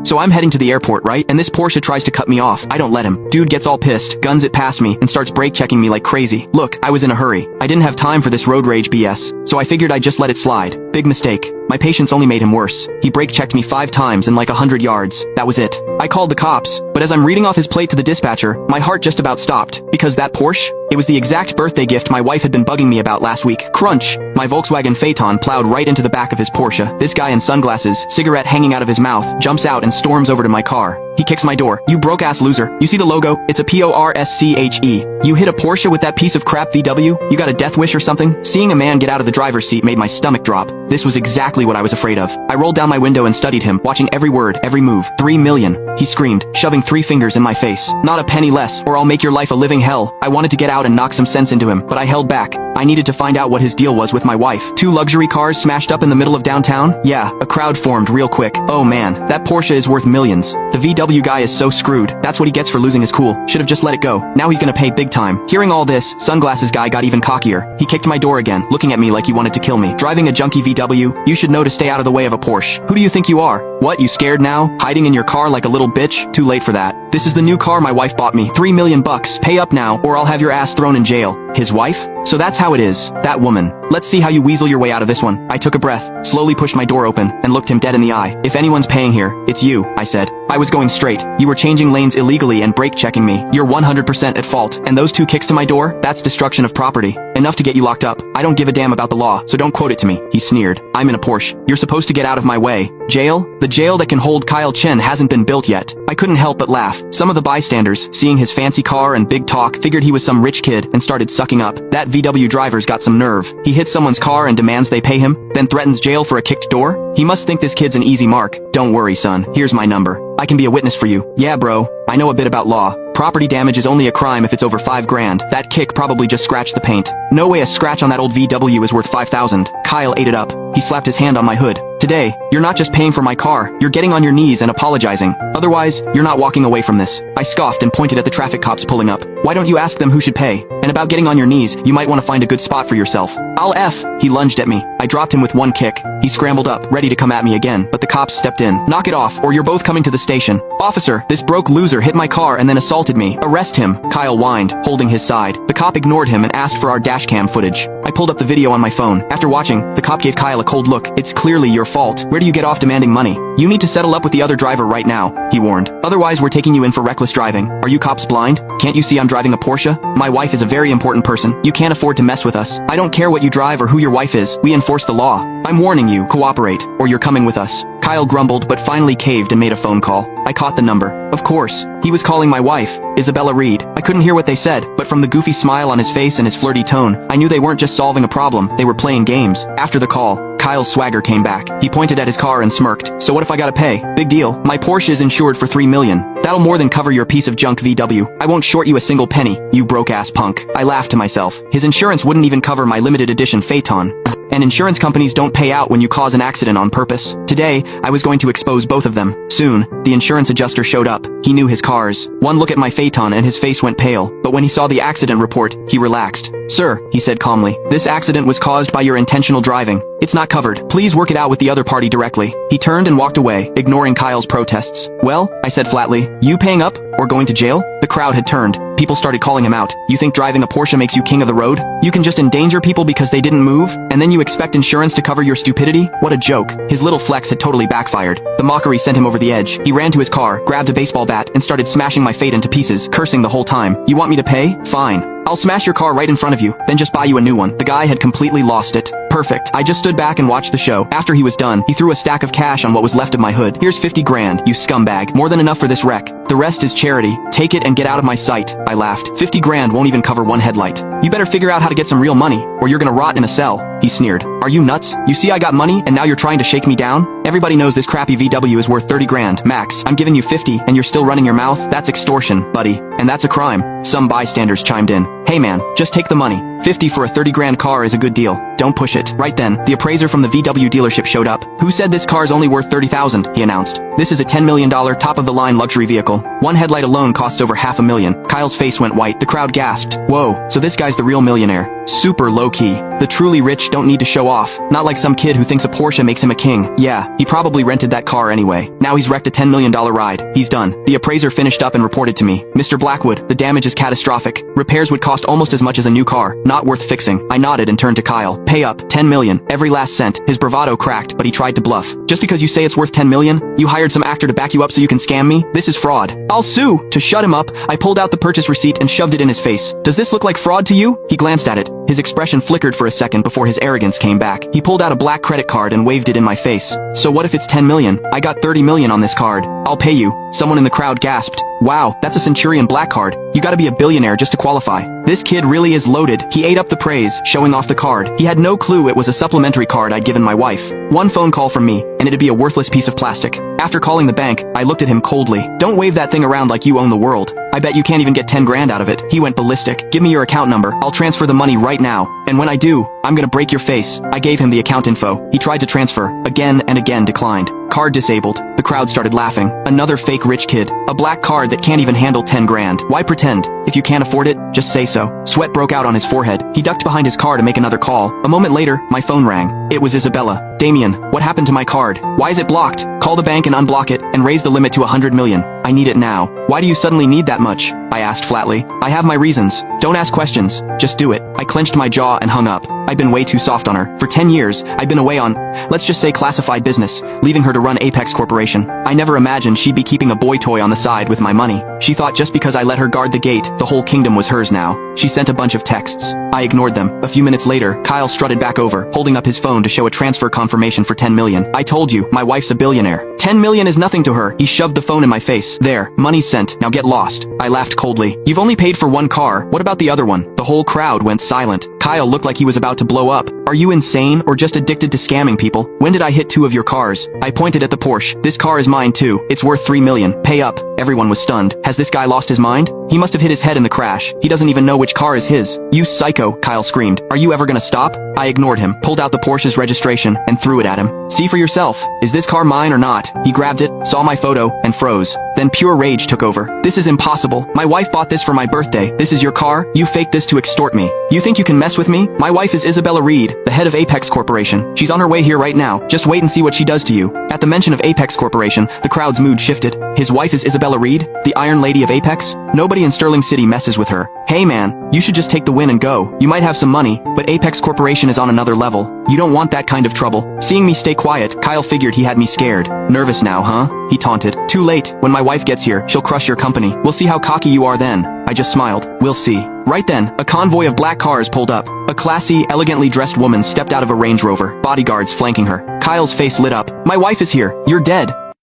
So I'm heading to the airport, right? And this Porsche tries to cut me off. I don't let him. Dude gets all pissed, guns it past me, and starts brake checking me like crazy. Look, I was in a hurry. I didn't have time for this road rage BS, so I figured I'd just let it slide. Big mistake. My patience only made him worse. He brake checked me 5 times in like 100 yards. That was it. I called the cops, but as I'm reading off his plate to the dispatcher, my heart just about stopped. Because that Porsche? It was the exact birthday gift my wife had been bugging me about last week. Crunch! My Volkswagen Phaeton plowed right into the back of his Porsche. This guy in sunglasses, cigarette hanging out of his mouth, jumps out and storms over to my car. He kicks my door. You broke-ass loser. You see the logo? It's a Porsche. You hit a Porsche with that piece of crap VW? You got a death wish or something? Seeing a man get out of the driver's seat made my stomach drop. This was exactly what I was afraid of. I rolled down my window and studied him, watching every word, every move. 3 million. He screamed, shoving 3 fingers in my face. Not a penny less, or I'll make your life a living hell. I wanted to get out and knock some sense into him, but I held back. I needed to find out what his deal was with my wife. 2 luxury cars smashed up in the middle of downtown? Yeah, a crowd formed real quick. Oh man, that Porsche is worth millions. The VW guy is so screwed. That's what he gets for losing his cool. Should have just let it go. Now he's gonna pay big time. Hearing all this, sunglasses guy got even cockier. He kicked my door again, looking at me like he wanted to kill me. Driving a junky VW? You should know to stay out of the way of a Porsche. Who do you think you are? What, you scared now? Hiding in your car like a little bitch? Too late for that. This is the new car my wife bought me. 3 million bucks. Pay up now, or I'll have your ass thrown in jail. His wife? So that's how it is. That woman. Let's see how you weasel your way out of this one. I took a breath, slowly pushed my door open, and looked him dead in the eye. If anyone's paying here, it's you, I said. I was going straight. You were changing lanes illegally and brake checking me. You're 100% at fault. And those 2 kicks to my door? That's destruction of property. Enough to get you locked up. I don't give a damn about the law, so don't quote it to me. He sneered. I'm in a Porsche. You're supposed to get out of my way. Jail? The jail that can hold Kyle Chen hasn't been built yet. I couldn't help but laugh. Some of the bystanders, seeing his fancy car and big talk, figured he was some rich kid and started sucking up. That VW driver's got some nerve. He hits someone's car and demands they pay him, then threatens jail for a kicked door? He must think this kid's an easy mark. Don't worry, son. Here's my number. I can be a witness for you. Yeah, bro. I know a bit about law. Property damage is only a crime if it's over 5 grand. That kick probably just scratched the paint. No way a scratch on that old VW is worth 5,000. Kyle ate it up. He slapped his hand on my hood. Today, you're not just paying for my car, you're getting on your knees and apologizing. Otherwise, you're not walking away from this. I scoffed and pointed at the traffic cops pulling up. Why don't you ask them who should pay? And about getting on your knees, you might want to find a good spot for yourself. I'll F. He lunged at me. I dropped him with 1 kick. He scrambled up, ready to come at me again, but the cops stepped in. Knock it off, or you're both coming to the station. Officer, this broke loser hit my car and then assaulted me. Arrest him. Kyle whined, holding his side. The cop ignored him and asked for our dashcam footage. I pulled up the video on my phone. After watching, the cop gave Kyle a cold look. It's clearly your fault. Where do you get off demanding money? You need to settle up with the other driver right now, he warned. Otherwise, we're taking you in for reckless driving. Are you cops blind? Can't you see I'm driving a Porsche? My wife is a very important person. You can't afford to mess with us. I don't care what you drive or who your wife is. We enforce the law. I'm warning you, cooperate, or you're coming with us. Kyle grumbled but finally caved and made a phone call. I caught the number. Of course. He was calling my wife, Isabella Reed. I couldn't hear what they said, but from the goofy smile on his face and his flirty tone, I knew they weren't just solving a problem, they were playing games. After the call, Kyle's swagger came back. He pointed at his car and smirked. So what if I gotta pay? Big deal. My Porsche is insured for 3 million. That'll more than cover your piece of junk VW. I won't short you a single penny, you broke-ass punk. I laughed to myself. His insurance wouldn't even cover my limited edition Phaeton. And insurance companies don't pay out when you cause an accident on purpose. Today, I was going to expose both of them. Soon, the insurance adjuster showed up. He knew his cars. One look at my Phaeton and his face went pale, but when he saw the accident report, he relaxed. Sir, he said calmly, this accident was caused by your intentional driving. It's not covered. Please work it out with the other party directly. He turned and walked away, ignoring Kyle's protests. Well, I said flatly, you paying up or going to jail? The crowd had turned. People started calling him out. You think driving a Porsche makes you king of the road? You can just endanger people because they didn't move, and then you expect insurance to cover your stupidity? What a joke. His little flex had totally backfired. The mockery sent him over the edge. He ran to his car, grabbed a baseball bat, and started smashing my Fate into pieces, cursing the whole time. You want me to pay? Fine. I'll smash your car right in front of you, then just buy you a new one. The guy had completely lost it. Perfect. I just stood back and watched the show. After he was done, he threw a stack of cash on what was left of my hood. Here's 50 grand, you scumbag. More than enough for this wreck. The rest is charity. Take it and get out of my sight. I laughed. 50 grand won't even cover 1 headlight. You better figure out how to get some real money, or you're gonna rot in a cell. He sneered. Are you nuts? You see I got money, and now you're trying to shake me down? Everybody knows this crappy VW is worth 30 grand, max. I'm giving you 50, and you're still running your mouth? That's extortion, buddy. And that's a crime. Some bystanders chimed in. Hey man, just take the money. 50 for a 30 grand car is a good deal. Don't push it. Right then, the appraiser from the VW dealership showed up. Who said this car's only worth 30,000? He announced. This is a $10 million top-of-the-line luxury vehicle. 1 headlight alone costs over $500,000. Kyle's face went white. The crowd gasped. Whoa, so this guy's the real millionaire. Super low-key. The truly rich don't need to show off, not like some kid who thinks a Porsche makes him a king. Yeah, he probably rented that car anyway. Now he's wrecked a $10 million ride. He's done. The appraiser finished up and reported to me. Mr. Blackwood, the damage is catastrophic. Repairs would cost almost as much as a new car. Not worth fixing. I nodded and turned to Kyle. Pay up. 10 million. Every last cent. His bravado cracked, but he tried to bluff. Just because you say it's worth 10 million? You hired some actor to back you up so you can scam me? This is fraud. I'll sue. To shut him up, I pulled out the purchase receipt and shoved it in his face. Does this look like fraud to you? He glanced at it. His expression flickered for a second before his arrogance came back. He pulled out a black credit card and waved it in my face. So what if it's 10 million? I got 30 million on this card. I'll pay you. Someone in the crowd gasped. Wow, that's a Centurion Black card. You gotta be a billionaire just to qualify. This kid really is loaded. He ate up the praise, showing off the card. He had no clue it was a supplementary card I'd given my wife. One phone call from me, and it'd be a worthless piece of plastic. After calling the bank, I looked at him coldly. Don't wave that thing around like you own the world. I bet you can't even get 10 grand out of it. He went ballistic. Give me your account number. I'll transfer the money right now. And when I do, I'm gonna break your face. I gave him the account info. He tried to transfer. Again and again declined. Card disabled. The crowd started laughing. Another fake rich kid. A black card that can't even handle 10 grand. Why pretend? If you can't afford it, just say so. Sweat broke out on his forehead. He ducked behind his car to make another call. A moment later, my phone rang. It was Isabella. Damien, what happened to my card? Why is it blocked? Call the bank and unblock it, and raise the limit to 100 million. I need it now. Why do you suddenly need that much? I asked flatly. I have my reasons. Don't ask questions. Just do it. I clenched my jaw and hung up. I'd been way too soft on her. For 10 years, I'd been away on, let's just say, classified business, leaving her to run Apex Corporation. I never imagined she'd be keeping a boy toy on the side with my money. She thought just because I let her guard the gate, the whole kingdom was hers now. She sent a bunch of texts. I ignored them. A few minutes later, Kyle strutted back over, holding up his phone to show a transfer confirmation for 10 million. I told you, my wife's a billionaire. 10 million is nothing to her. He shoved the phone in my face. There, money's sent. Now get lost. I laughed coldly. You've only paid for one car. What about the other one? The whole crowd went silent. Kyle looked like he was about to blow up. Are you insane or just addicted to scamming people? When did I hit 2 of your cars? I pointed at the Porsche. This car is mine too. It's worth 3 million. Pay up. Everyone was stunned. Has this guy lost his mind? He must have hit his head in the crash. He doesn't even know which car is his. You psycho, Kyle screamed. Are you ever gonna stop? I ignored him, pulled out the Porsche's registration, and threw it at him. See for yourself. Is this car mine or not? He grabbed it, saw my photo, and froze. Then pure rage took over. This is impossible. My wife bought this for my birthday. This is your car? You faked this to extort me. You think you can mess with me? My wife is Isabella Reed, the head of Apex Corporation. She's on her way here right now. Just wait and see what she does to you. At the mention of Apex Corporation, the crowd's mood shifted. His wife is Isabella Reed, the Iron Lady of Apex? Nobody in Sterling City messes with her. Hey man, you should just take the win and go. You might have some money, but Apex Corporation is on another level. You don't want that kind of trouble. Seeing me stay quiet, Kyle figured he had me scared. Nervous now, huh? He taunted. Too late. When my wife gets here, she'll crush your company. We'll see how cocky you are then. I just smiled. We'll see. Right then, a convoy of black cars pulled up. A classy, elegantly dressed woman stepped out of a Range Rover, bodyguards flanking her. Kyle's face lit up. My wife is here. You're dead.